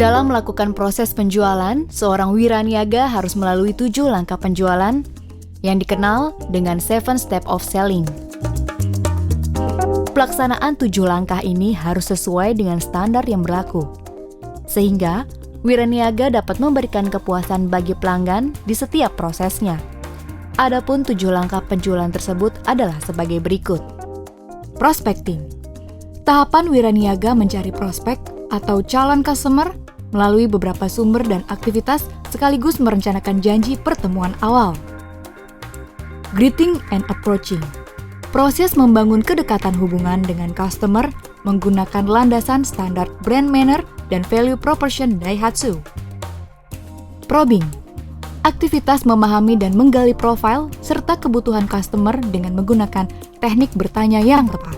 Dalam melakukan proses penjualan, seorang wiraniaga harus melalui 7 langkah penjualan yang dikenal dengan 7 Step of Selling. Pelaksanaan 7 langkah ini harus sesuai dengan standar yang berlaku, sehingga wiraniaga dapat memberikan kepuasan bagi pelanggan di setiap prosesnya. Adapun 7 langkah penjualan tersebut adalah sebagai berikut. Prospecting. Tahapan wiraniaga mencari prospek atau calon customer melalui beberapa sumber dan aktivitas sekaligus merencanakan janji pertemuan awal. Greeting and approaching. Proses membangun kedekatan hubungan dengan customer menggunakan landasan standar brand manner dan value proposition Daihatsu. Probing. Aktivitas memahami dan menggali profil serta kebutuhan customer dengan menggunakan teknik bertanya yang tepat.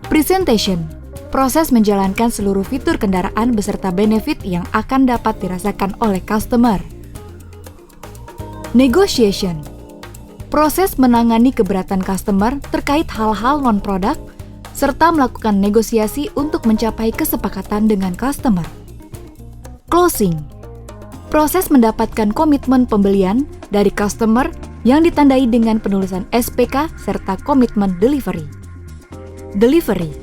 Presentation. Proses menjalankan seluruh fitur kendaraan beserta benefit yang akan dapat dirasakan oleh customer. Negotiation. Proses menangani keberatan customer terkait hal-hal non-produk serta melakukan negosiasi untuk mencapai kesepakatan dengan customer. Closing. Proses mendapatkan komitmen pembelian dari customer yang ditandai dengan penulisan SPK serta komitmen delivery. Delivery.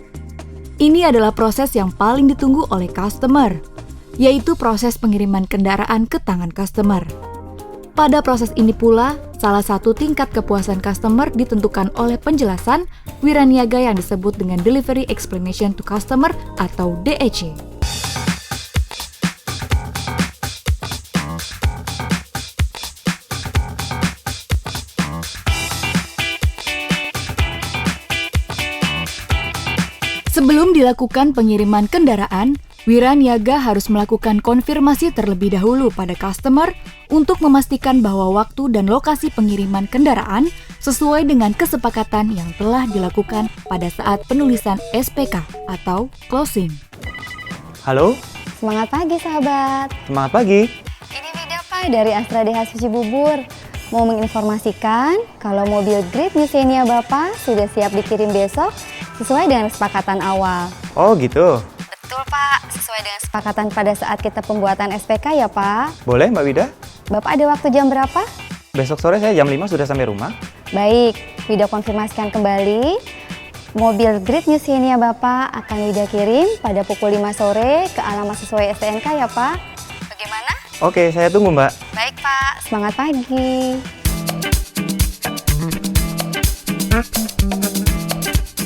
Ini adalah proses yang paling ditunggu oleh customer, yaitu proses pengiriman kendaraan ke tangan customer. Pada proses ini pula, salah satu tingkat kepuasan customer ditentukan oleh penjelasan wiraniaga yang disebut dengan Delivery Explanation to Customer atau DEC. Sebelum dilakukan pengiriman kendaraan, wiraniaga harus melakukan konfirmasi terlebih dahulu pada customer untuk memastikan bahwa waktu dan lokasi pengiriman kendaraan sesuai dengan kesepakatan yang telah dilakukan pada saat penulisan SPK atau closing. Halo? Semangat pagi sahabat. Semangat pagi. Ini Vida Pak dari Astra Daihatsu Cibubur. Mau menginformasikan kalau mobil Great New Xenia Bapak sudah siap dikirim besok sesuai dengan kesepakatan awal. Oh gitu? Betul Pak, sesuai dengan kesepakatan pada saat kita pembuatan SPK ya Pak. Boleh Mbak Wida? Bapak ada waktu jam berapa? Besok sore saya jam 5 sudah sampai rumah. Baik, Vida konfirmasikan kembali. Mobil Great New Xenia Bapak akan Vida kirim pada pukul 5 sore ke alamat sesuai STNK ya Pak. Bagaimana? Oke, saya tunggu Mbak. Baik Pak, semangat pagi.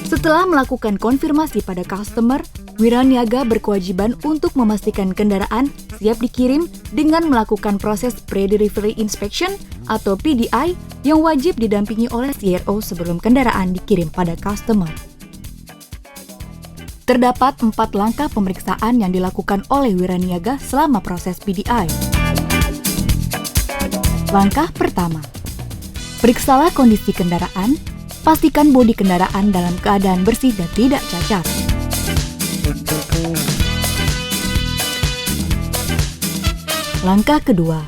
Setelah melakukan konfirmasi pada customer, wiraniaga berkewajiban untuk memastikan kendaraan siap dikirim dengan melakukan proses pre-delivery inspection atau PDI yang wajib didampingi oleh CRO sebelum kendaraan dikirim pada customer. Terdapat 4 langkah pemeriksaan yang dilakukan oleh wiraniaga selama proses PDI. Langkah pertama, periksalah kondisi kendaraan. Pastikan bodi kendaraan dalam keadaan bersih dan tidak cacat. Langkah kedua,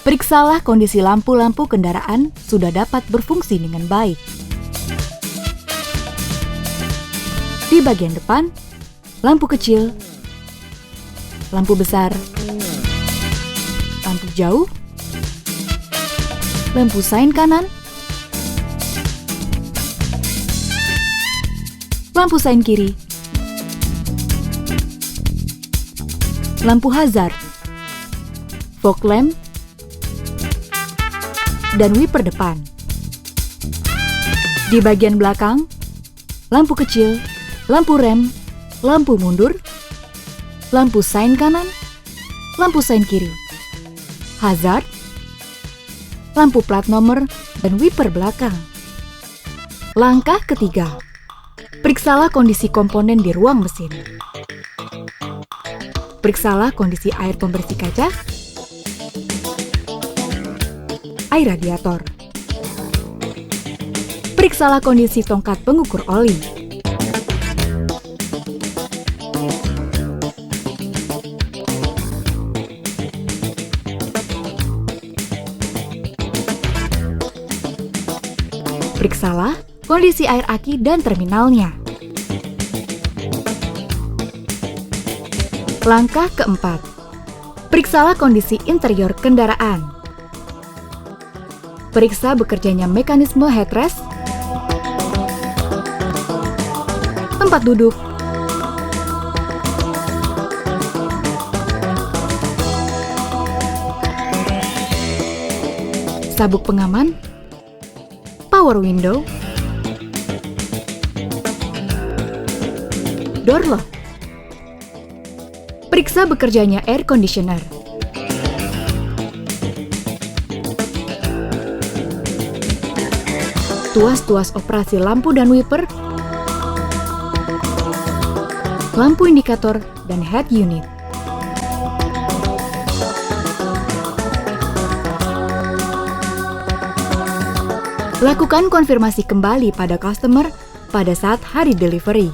periksalah kondisi lampu-lampu kendaraan sudah dapat berfungsi dengan baik. Di bagian depan, lampu kecil, lampu besar, lampu jauh, lampu sein kanan, lampu sein kiri, lampu hazard, fog lamp, dan wiper depan. Di bagian belakang, lampu kecil, lampu rem, lampu mundur, lampu sein kanan, lampu sein kiri, hazard, lampu plat nomor, dan wiper belakang. Langkah ketiga, periksalah kondisi komponen di ruang mesin. Periksalah kondisi air pembersih kaca, air radiator. Periksalah kondisi tongkat pengukur oli. Periksalah kondisi air aki dan terminalnya. Langkah keempat, periksalah kondisi interior kendaraan. Periksa bekerjanya mekanisme headrest, tempat duduk, sabuk pengaman, power window, door lock. Periksa bekerjanya air conditioner. Tuas-tuas operasi lampu dan wiper, lampu indikator, dan head unit. Lakukan konfirmasi kembali pada customer pada saat hari delivery.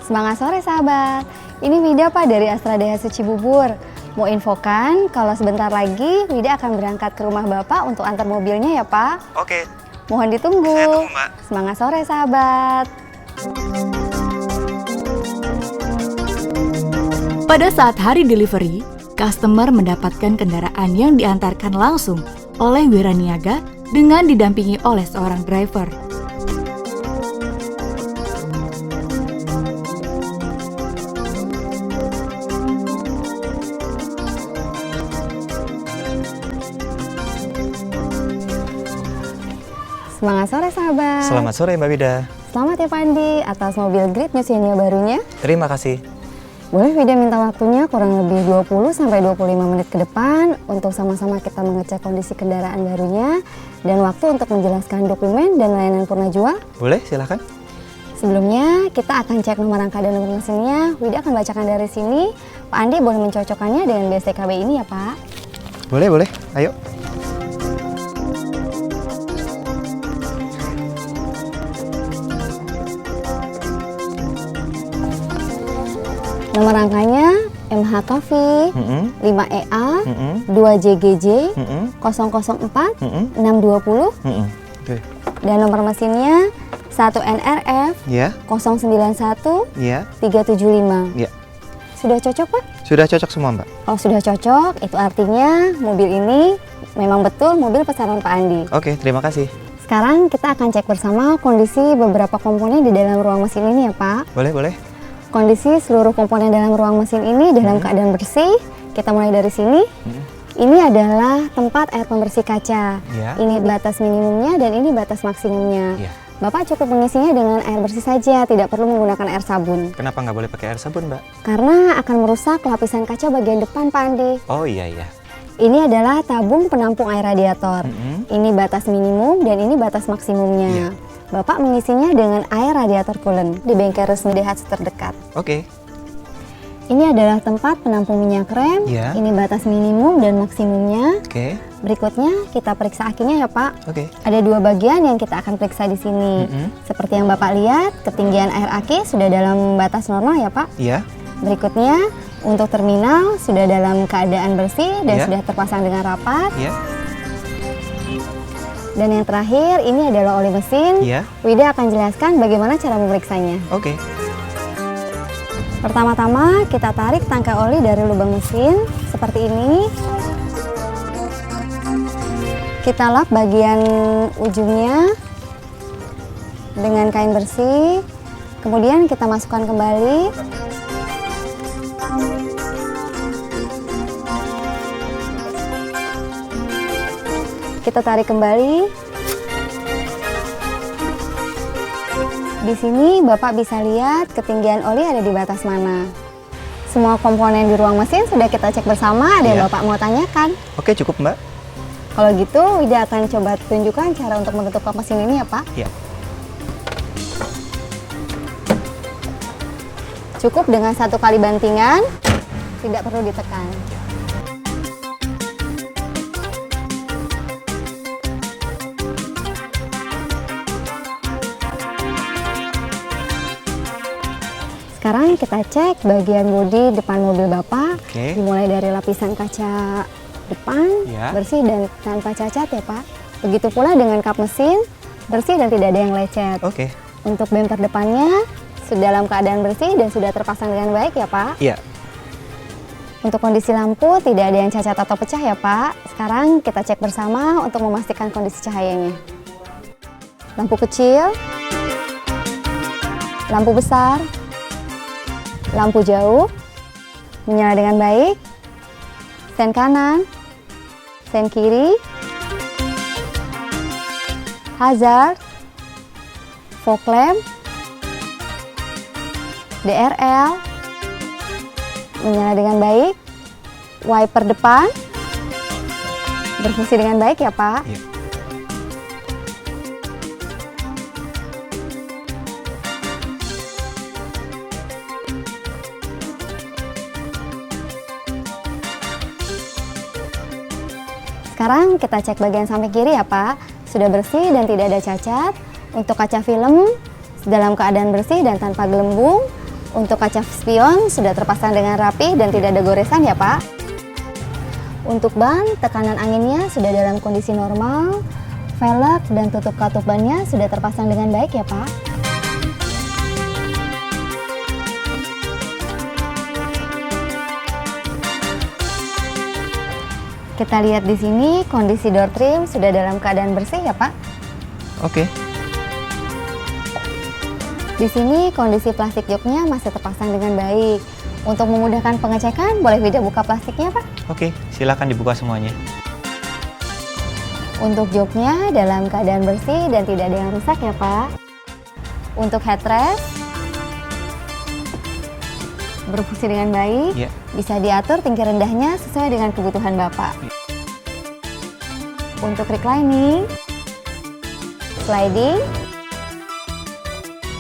Semangat sore sahabat, ini Wida Pak dari Astra Daihatsu Cibubur. Mau infokan kalau sebentar lagi Wida akan berangkat ke rumah Bapak untuk antar mobilnya ya Pak. Oke. Mohon ditunggu. Saya tunggu, Mbak. Semangat sore sahabat. Pada saat hari delivery, customer mendapatkan kendaraan yang diantarkan langsung oleh wiraniaga dengan didampingi oleh seorang driver. Semangat sore sahabat. Selamat sore Mbak Wida. Selamat ya Pak Andi atas mobil Great New Xenia barunya. Terima kasih. Boleh Wida minta waktunya kurang lebih 20-25 menit ke depan untuk sama-sama kita mengecek kondisi kendaraan barunya dan waktu untuk menjelaskan dokumen dan layanan purna jual. Boleh, silakan. Sebelumnya kita akan cek nomor rangka dan nomor mesinnya. Wida akan bacakan dari sini. Pak Andi boleh mencocokkannya dengan BSTKB ini ya Pak. Boleh. Ayo. Nomor rangkanya MHKV 5EA 2JGJ 004 620 Oke. dan nomor mesinnya 1NRF Ya. 091 Ya. 375. Ya. Sudah cocok Pak? Sudah cocok semua Mbak. Kalau sudah cocok, itu artinya mobil ini memang betul mobil pesanan Pak Andi. Oke, terima kasih. Sekarang kita akan cek bersama kondisi beberapa komponen di dalam ruang mesin ini ya Pak. Boleh. Kondisi seluruh komponen dalam ruang mesin ini dalam keadaan bersih. Kita mulai dari sini. Ini adalah tempat air pembersih kaca. Ya. Ini batas minimumnya dan ini batas maksimumnya. Ya. Bapak cukup mengisinya dengan air bersih saja, tidak perlu menggunakan air sabun. Kenapa nggak boleh pakai air sabun Mbak? Karena akan merusak lapisan kaca bagian depan Pak Andi. Oh iya. Ini adalah tabung penampung air radiator. Ini batas minimum dan ini batas maksimumnya. Iya. Bapak mengisinya dengan air radiator coolant di bengkel resmi Daihatsu terdekat. Oke. Ini adalah tempat penampung minyak rem. Ya. Ini batas minimum dan maksimumnya. Oke. Berikutnya kita periksa akinya ya Pak. Oke. Ada dua bagian yang kita akan periksa di sini. Seperti yang Bapak lihat, ketinggian air aki sudah dalam batas normal ya Pak. Iya. Berikutnya untuk terminal sudah dalam keadaan bersih dan Ya. sudah terpasang dengan rapat. Iya. Dan yang terakhir ini adalah oli mesin. Iya. Wida akan jelaskan bagaimana cara memeriksanya. Oke. Pertama-tama kita tarik tangkai oli dari lubang mesin seperti ini. Kita lap bagian ujungnya dengan kain bersih. Kemudian kita masukkan kembali. Kita tarik kembali. Di sini Bapak bisa lihat ketinggian oli ada di batas mana. Semua komponen di ruang mesin sudah kita cek bersama. Ada yang Iya. Bapak mau tanyakan? Oke, cukup Mbak. Kalau gitu, Wida akan coba tunjukkan cara untuk menutup kap mesin ini ya Pak. Iya. Cukup dengan satu kali bantingan, tidak perlu ditekan. Sekarang kita cek bagian bodi depan mobil Bapak. Oke. Dimulai dari lapisan kaca depan, Ya. bersih dan tanpa cacat ya Pak. Begitu pula dengan kap mesin, bersih dan tidak ada yang lecet. Oke. Untuk bemper depannya sudah dalam keadaan bersih dan sudah terpasang dengan baik ya Pak. Iya. Untuk kondisi lampu tidak ada yang cacat atau pecah ya Pak. Sekarang kita cek bersama untuk memastikan kondisi cahayanya. Lampu kecil, lampu besar, lampu jauh, menyala dengan baik, sen kanan, sen kiri, hazard, fog lamp, DRL, menyala dengan baik, wiper depan, berfungsi dengan baik ya Pak. Iya. Sekarang kita cek bagian samping kiri ya Pak. Sudah bersih dan tidak ada cacat. Untuk kaca film dalam keadaan bersih dan tanpa gelembung. Untuk kaca spion sudah terpasang dengan rapi dan tidak ada goresan ya Pak. Untuk ban, tekanan anginnya sudah dalam kondisi normal. Velg dan tutup katup bannya sudah terpasang dengan baik ya Pak. Kita lihat di sini kondisi door trim sudah dalam keadaan bersih ya Pak. Oke. Di sini kondisi plastik joknya masih terpasang dengan baik. Untuk memudahkan pengecekan, boleh Wida buka plastiknya Pak? Oke, silakan dibuka semuanya. Untuk joknya dalam keadaan bersih dan tidak ada yang rusak ya Pak. Untuk headrest berfungsi dengan baik, Iya. bisa diatur tinggi rendahnya sesuai dengan kebutuhan Bapak. Untuk reclining, sliding,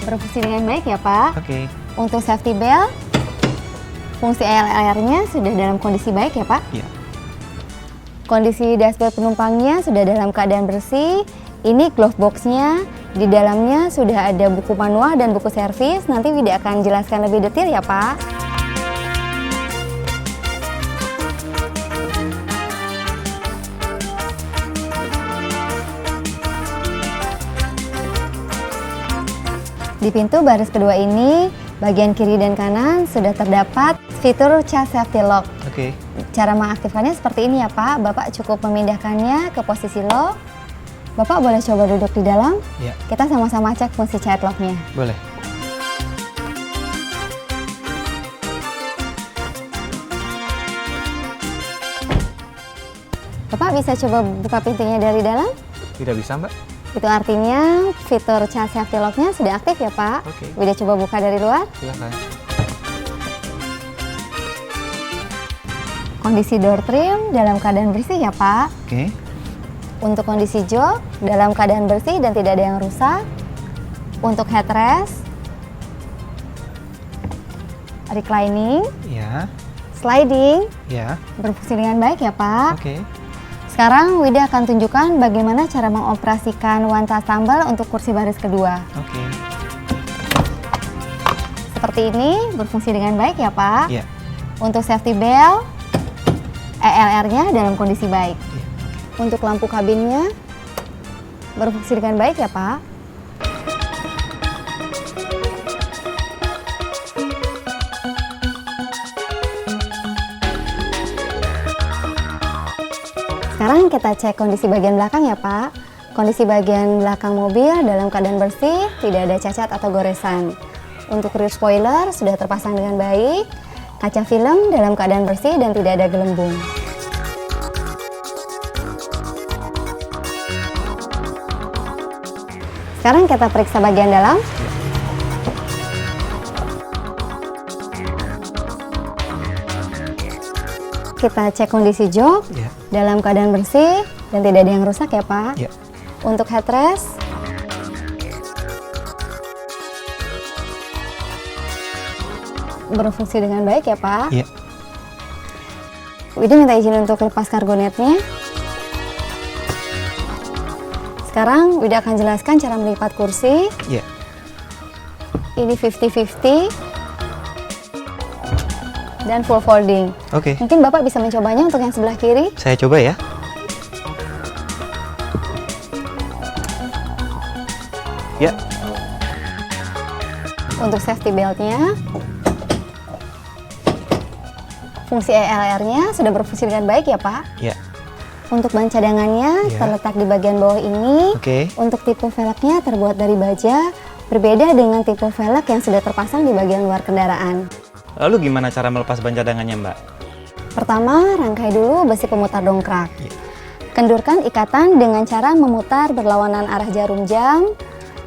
berfungsi dengan baik ya Pak. Oke. Untuk safety belt, fungsi ALR-nya sudah dalam kondisi baik ya Pak. Iya. Kondisi dashboard penumpangnya sudah dalam keadaan bersih. Ini glove box-nya, di dalamnya sudah ada buku manual dan buku servis. Nanti Wida akan jelaskan lebih detail ya Pak. Di pintu baris kedua ini, bagian kiri dan kanan sudah terdapat fitur child safety lock. Oke. Cara mengaktifkannya seperti ini ya Pak. Bapak cukup memindahkannya ke posisi lock. Bapak boleh coba duduk di dalam. Iya. Kita sama-sama cek fungsi child lock-nya. Boleh. Bapak bisa coba buka pintunya dari dalam. Tidak bisa, Mbak? Itu artinya fitur child safety lock-nya sudah aktif ya Pak. Oke. Wida coba buka dari luar. Silakan. Kondisi door trim dalam keadaan bersih ya Pak. Oke. Untuk kondisi jok dalam keadaan bersih dan tidak ada yang rusak. Untuk headrest, reclining, Iya. sliding, Iya. berfungsi dengan baik ya Pak. Oke. Sekarang Wida akan tunjukkan bagaimana cara mengoperasikan one touch tumble untuk kursi baris kedua. Oke. Seperti ini, berfungsi dengan baik ya Pak. Iya. Untuk safety belt, ELR-nya dalam kondisi baik. Iya. Untuk lampu kabinnya, berfungsi dengan baik ya Pak. Sekarang kita cek kondisi bagian belakang ya Pak. Kondisi bagian belakang mobil dalam keadaan bersih, tidak ada cacat atau goresan. Untuk rear spoiler sudah terpasang dengan baik. Kaca film dalam keadaan bersih dan tidak ada gelembung. Sekarang kita periksa bagian dalam. Kita cek kondisi jok Iya. dalam keadaan bersih dan tidak ada yang rusak ya Pak. Iya. Untuk headrest, berfungsi dengan baik ya Pak. Iya. Wida minta izin untuk lepas kargo netnya. Sekarang Wida akan jelaskan cara melipat kursi. Iya. Ini 50-50 dan full folding. Oke. Mungkin Bapak bisa mencobanya untuk yang sebelah kiri. Saya coba ya. Ya. Untuk safety beltnya, Fungsi ELR-nya sudah berfungsi dengan baik ya Pak? Iya. Untuk ban cadangannya Iya. terletak di bagian bawah ini. Oke. Untuk tipe velgnya terbuat dari baja, berbeda dengan tipe velg yang sudah terpasang di bagian luar kendaraan. Lalu gimana cara melepas ban cadangannya, Mbak? Pertama, rangkai dulu besi pemutar dongkrak. Iya. Kendurkan ikatan dengan cara memutar berlawanan arah jarum jam.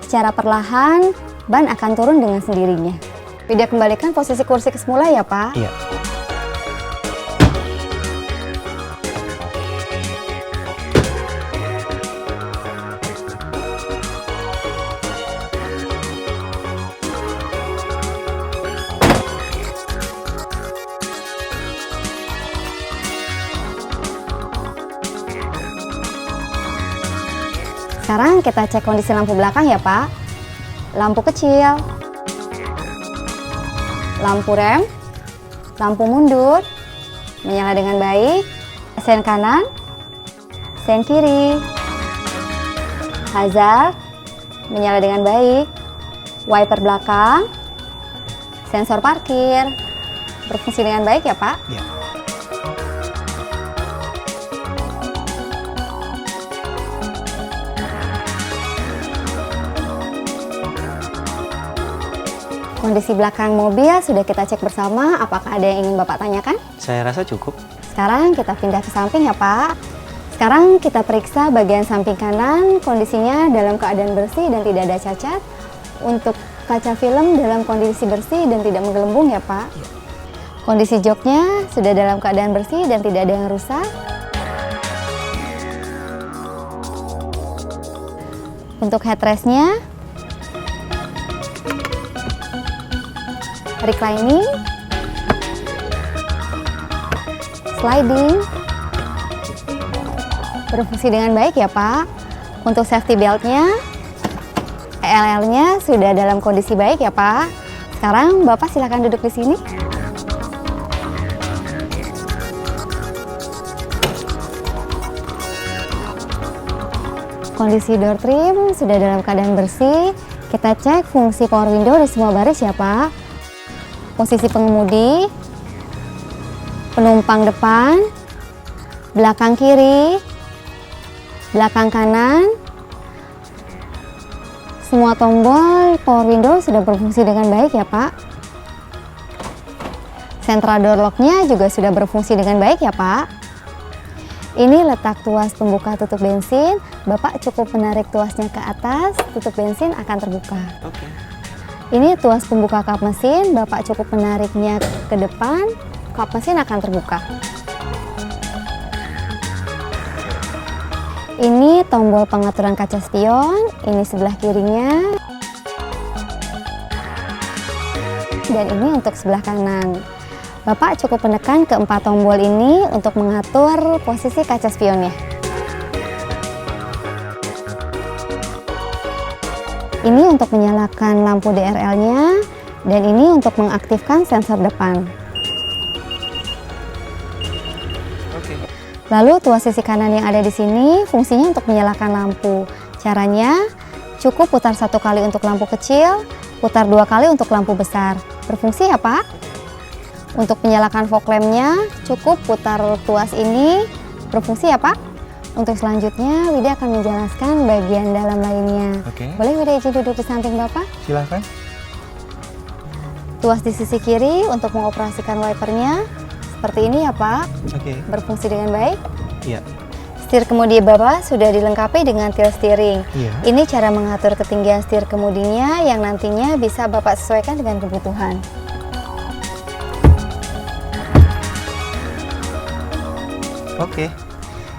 Secara perlahan, ban akan turun dengan sendirinya. Tidak kembalikan posisi kursi ke semula ya Pak? Iya. Sekarang kita cek kondisi lampu belakang ya Pak. Lampu kecil, lampu rem, lampu mundur, menyala dengan baik, sen kanan, sen kiri, hazard, menyala dengan baik, wiper belakang, sensor parkir, berfungsi dengan baik ya Pak. Iya. Kondisi belakang mobil sudah kita cek bersama, apakah ada yang ingin Bapak tanyakan? Saya rasa cukup. Sekarang kita pindah ke samping ya Pak. Sekarang kita periksa bagian samping kanan, kondisinya dalam keadaan bersih dan tidak ada cacat. Untuk kaca film dalam kondisi bersih dan tidak menggelembung ya Pak. Kondisi joknya sudah dalam keadaan bersih dan tidak ada yang rusak. Untuk headrestnya, reclining, sliding, berfungsi dengan baik ya Pak. Untuk safety beltnya, ELR-nya sudah dalam kondisi baik ya Pak. Sekarang Bapak silakan duduk di sini. Kondisi door trim sudah dalam keadaan bersih. Kita cek fungsi power window di semua baris ya Pak. Posisi pengemudi, penumpang depan, belakang kiri, belakang kanan, semua tombol power window sudah berfungsi dengan baik ya Pak. Central door lock-nya juga sudah berfungsi dengan baik ya Pak. Ini letak tuas pembuka tutup bensin. Bapak cukup menarik tuasnya ke atas, tutup bensin akan terbuka. Oke. Ini tuas pembuka kap mesin, Bapak cukup menariknya ke depan, kap mesin akan terbuka. Ini tombol pengaturan kaca spion, ini sebelah kirinya. Dan ini untuk sebelah kanan. Bapak cukup menekan keempat tombol ini untuk mengatur posisi kaca spionnya. Ini untuk menyalakan lampu DRL-nya, dan ini untuk mengaktifkan sensor depan. Oke. Lalu tuas sisi kanan yang ada di sini fungsinya untuk menyalakan lampu. Caranya cukup putar 1 kali untuk lampu kecil, putar 2 kali untuk lampu besar. Berfungsi ya Pak? Untuk menyalakan fog lamp-nya cukup putar tuas ini. Berfungsi ya Pak? Untuk selanjutnya Wida akan menjelaskan bagian dalam lainnya. Oke. Boleh Wida izin duduk di samping Bapak? Silahkan. Tuas di sisi kiri untuk mengoperasikan wipernya seperti ini ya Pak. Oke. Berfungsi dengan baik. Iya. Setir kemudi Bapak sudah dilengkapi dengan tilt steering. Iya. Ini cara mengatur ketinggian setir kemudinya yang nantinya bisa Bapak sesuaikan dengan kebutuhan. Oke.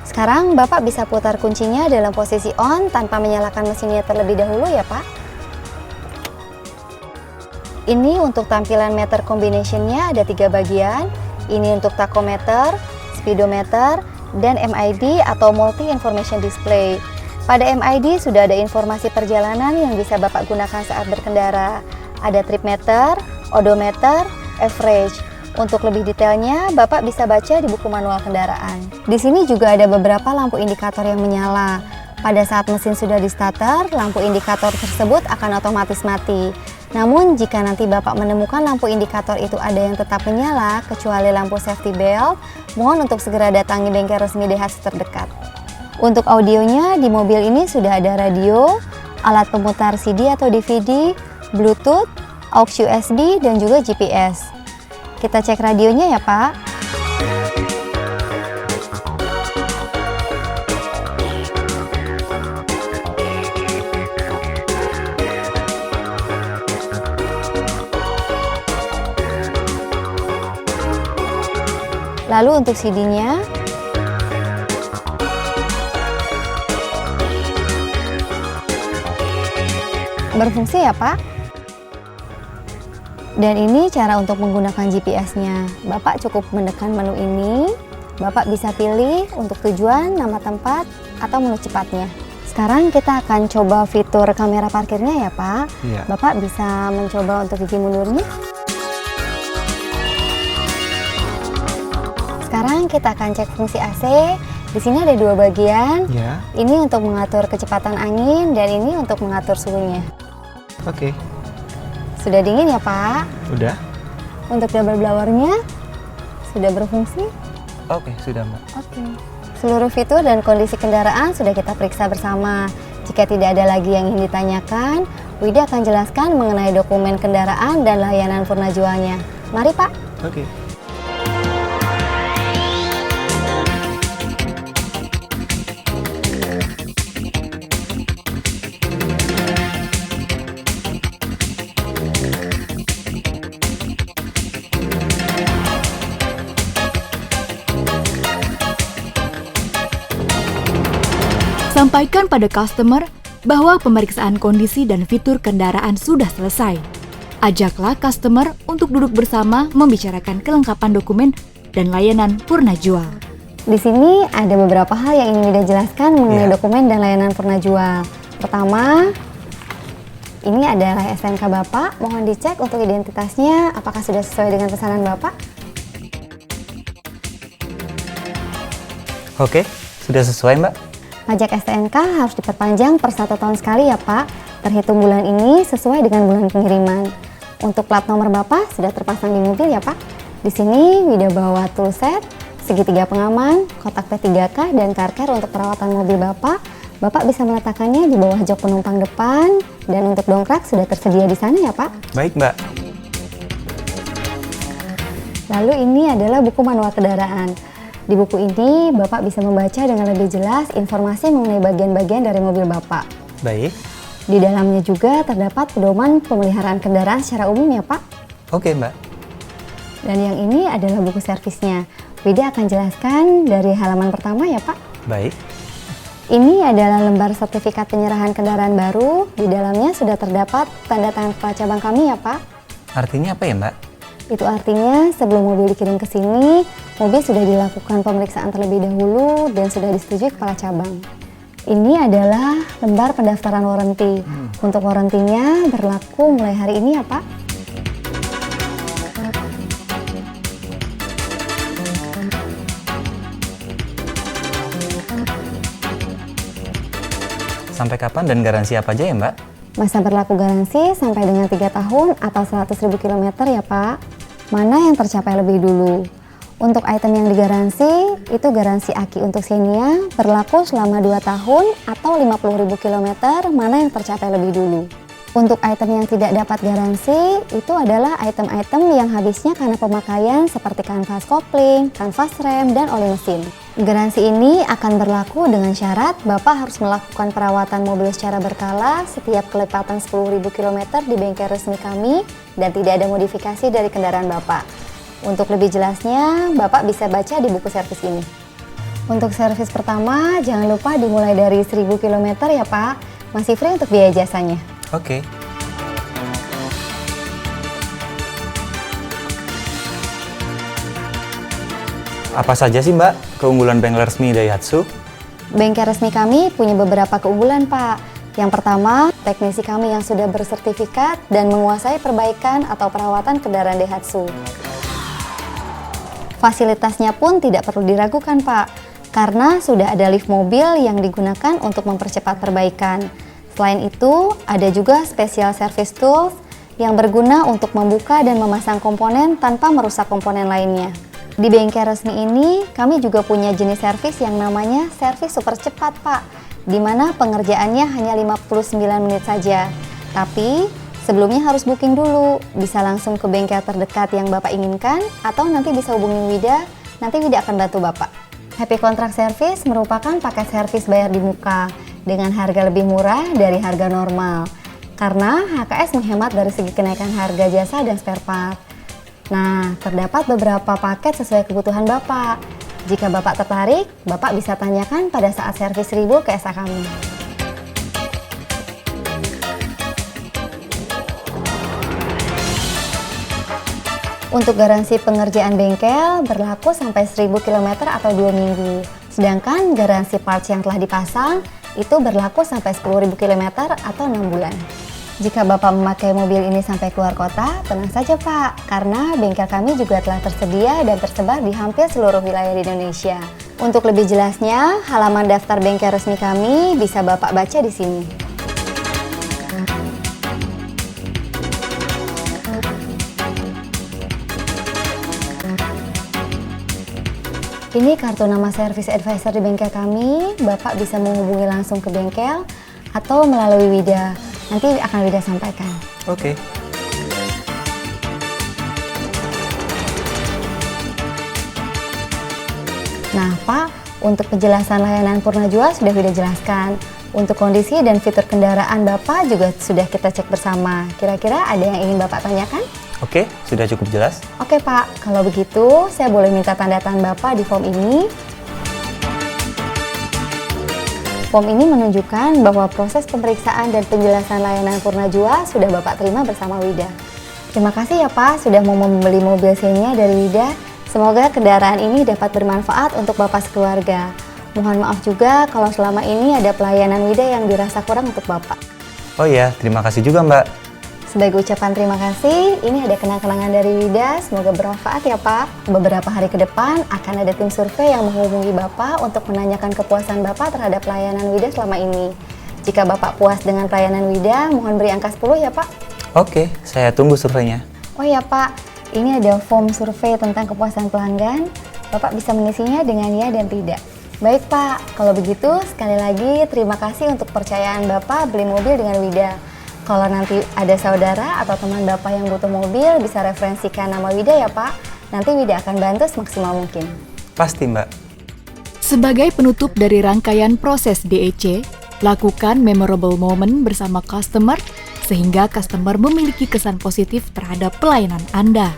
Sekarang Bapak bisa putar kuncinya dalam posisi on tanpa menyalakan mesinnya terlebih dahulu ya Pak. Ini untuk tampilan meter combination-nya ada 3 bagian. Ini untuk tachometer, speedometer, dan MID atau Multi Information Display. Pada MID sudah ada informasi perjalanan yang bisa Bapak gunakan saat berkendara. Ada trip meter, odometer, average. Untuk lebih detailnya, Bapak bisa baca di buku manual kendaraan. Di sini juga ada beberapa lampu indikator yang menyala. Pada saat mesin sudah di starter, lampu indikator tersebut akan otomatis mati. Namun jika nanti Bapak menemukan lampu indikator itu ada yang tetap menyala kecuali lampu safety belt, mohon untuk segera datangi bengkel resmi Daihatsu terdekat. Untuk audionya di mobil ini sudah ada radio, alat pemutar CD atau DVD, Bluetooth, aux USB, dan juga GPS. Kita cek radionya ya Pak. Lalu untuk CD-nya, berfungsi ya Pak. Dan ini cara untuk menggunakan GPS-nya. Bapak cukup menekan menu ini, Bapak bisa pilih untuk tujuan, nama tempat, atau menu cepatnya. Sekarang kita akan coba fitur kamera parkirnya ya Pak. Iya. Bapak bisa mencoba untuk gigi mundurnya. Sekarang kita akan cek fungsi AC. Di sini ada dua bagian. Ya. Ini untuk mengatur kecepatan angin dan ini untuk mengatur suhunya. Oke. Sudah dingin ya Pak? Udah? Untuk double blowernya sudah berfungsi? Oke, sudah Mbak. Oke. Seluruh fitur dan kondisi kendaraan sudah kita periksa bersama. Jika tidak ada lagi yang ingin ditanyakan, Widi akan jelaskan mengenai dokumen kendaraan dan layanan purna jualnya. Mari Pak. Oke. Sampaikan pada customer bahwa pemeriksaan kondisi dan fitur kendaraan sudah selesai. Ajaklah customer untuk duduk bersama membicarakan kelengkapan dokumen dan layanan purna jual. Di sini ada beberapa hal yang ingin Wida jelaskan mengenai Iya. dokumen dan layanan purna jual. Pertama, ini adalah STNK Bapak. Mohon dicek untuk identitasnya apakah sudah sesuai dengan pesanan Bapak. Oke, sudah sesuai Mbak. Pajak STNK harus diperpanjang per 1 tahun sekali ya Pak. Terhitung bulan ini sesuai dengan bulan pengiriman. Untuk plat nomor Bapak sudah terpasang di mobil ya Pak. Di sini Wida bawa toolset, segitiga pengaman, kotak P3K, dan karker untuk perawatan mobil Bapak. Bapak bisa meletakkannya di bawah jok penumpang depan, dan untuk dongkrak sudah tersedia di sana ya Pak. Baik Mbak. Lalu ini adalah buku manual kendaraan. Di buku ini Bapak bisa membaca dengan lebih jelas informasi mengenai bagian-bagian dari mobil Bapak. Baik. Di dalamnya juga terdapat pedoman pemeliharaan kendaraan secara umum ya Pak. Oke Mbak. Dan yang ini adalah buku servisnya. Wida akan jelaskan dari halaman pertama ya Pak. Baik. Ini adalah lembar sertifikat penyerahan kendaraan baru. Di dalamnya sudah terdapat tanda tangan kepala cabang kami ya Pak. Artinya apa ya Mbak? Itu artinya sebelum mobil dikirim ke sini, mobil sudah dilakukan pemeriksaan terlebih dahulu dan sudah disetujui kepala cabang. Ini adalah lembar pendaftaran warranty. Untuk warrantinya berlaku mulai hari ini ya Pak. Sampai kapan dan garansi apa aja ya Mbak? Masa berlaku garansi sampai dengan 3 tahun atau 100.000 km ya Pak. Mana yang tercapai lebih dulu? Untuk item yang digaransi, itu garansi aki untuk Xenia berlaku selama 2 tahun atau 50.000 km, mana yang tercapai lebih dulu. Untuk item yang tidak dapat garansi, itu adalah item-item yang habisnya karena pemakaian seperti kanvas kopling, kanvas rem, dan oli mesin. Garansi ini akan berlaku dengan syarat Bapak harus melakukan perawatan mobil secara berkala setiap kelepatan 10.000 km di bengkel resmi kami dan tidak ada modifikasi dari kendaraan Bapak. Untuk lebih jelasnya, Bapak bisa baca di buku servis ini. Untuk servis pertama, jangan lupa dimulai dari 1.000 km ya Pak. Masih free untuk biaya jasanya. Oke. Apa saja sih Mbak keunggulan bengkel resmi Daihatsu? Bengkel resmi kami punya beberapa keunggulan Pak. Yang pertama, teknisi kami yang sudah bersertifikat dan menguasai perbaikan atau perawatan kendaraan Daihatsu. Fasilitasnya pun tidak perlu diragukan Pak, karena sudah ada lift mobil yang digunakan untuk mempercepat perbaikan. Selain itu, ada juga special service tools yang berguna untuk membuka dan memasang komponen tanpa merusak komponen lainnya. Di bengkel resmi ini, kami juga punya jenis servis yang namanya servis super cepat, Pak, di mana pengerjaannya hanya 59 menit saja. Tapi, sebelumnya harus booking dulu, bisa langsung ke bengkel terdekat yang Bapak inginkan, atau nanti bisa hubungin Wida, nanti Wida akan bantu Bapak. Happy Contract Service merupakan paket servis bayar di muka, dengan harga lebih murah dari harga normal. Karena HKS menghemat dari segi kenaikan harga jasa dan spare part. Nah, terdapat beberapa paket sesuai kebutuhan Bapak. Jika Bapak tertarik, Bapak bisa tanyakan pada saat servis 1000 ke SA kami. Untuk garansi pengerjaan bengkel berlaku sampai 1000 km atau 2 minggu. Sedangkan garansi parts yang telah dipasang itu berlaku sampai 10.000 km atau 6 bulan. Jika Bapak memakai mobil ini sampai keluar kota, tenang saja Pak, karena bengkel kami juga telah tersedia dan tersebar di hampir seluruh wilayah di Indonesia. Untuk lebih jelasnya, halaman daftar bengkel resmi kami bisa Bapak baca di sini. Ini kartu nama service advisor di bengkel kami. Bapak bisa menghubungi langsung ke bengkel atau melalui Wida. Nanti akan Wida sampaikan. Oke. Nah, Pak, untuk penjelasan layanan Purnajua sudah Wida jelaskan. Untuk kondisi dan fitur kendaraan Bapak juga sudah kita cek bersama. Kira-kira ada yang ingin Bapak tanyakan? Oke, sudah cukup jelas. Oke, Pak. Kalau begitu, saya boleh minta tanda tangan Bapak di form ini. Form ini menunjukkan bahwa proses pemeriksaan dan penjelasan layanan Purnajua sudah Bapak terima bersama Wida. Terima kasih ya Pak sudah mau membeli mobil Xenia dari Wida. Semoga kendaraan ini dapat bermanfaat untuk Bapak sekeluarga. Mohon maaf juga kalau selama ini ada pelayanan Wida yang dirasa kurang untuk Bapak. Oh iya, terima kasih juga Mbak. Sebagai ucapan terima kasih, ini ada kenang-kenangan dari Wida, semoga bermanfaat ya Pak. Beberapa hari ke depan akan ada tim survei yang menghubungi Bapak untuk menanyakan kepuasan Bapak terhadap pelayanan Wida selama ini. Jika Bapak puas dengan pelayanan Wida, mohon beri angka 10 ya Pak. Oke, saya tunggu surveinya. Oh ya Pak, ini ada form survei tentang kepuasan pelanggan. Bapak bisa mengisinya dengan ya dan tidak. Baik Pak, kalau begitu sekali lagi terima kasih untuk kepercayaan Bapak beli mobil dengan Wida. Kalau nanti ada saudara atau teman Bapak yang butuh mobil, bisa referensikan nama Wida ya Pak. Nanti Wida akan bantu semaksimal mungkin. Pasti Mbak. Sebagai penutup dari rangkaian proses DEC, lakukan memorable moment bersama customer sehingga customer memiliki kesan positif terhadap pelayanan Anda.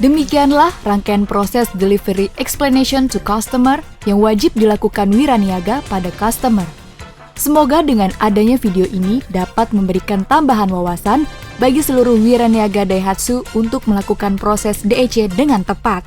Demikianlah rangkaian proses delivery explanation to customer yang wajib dilakukan wiraniaga pada customer. Semoga dengan adanya video ini dapat memberikan tambahan wawasan bagi seluruh wiraniaga Daihatsu untuk melakukan proses DEC dengan tepat.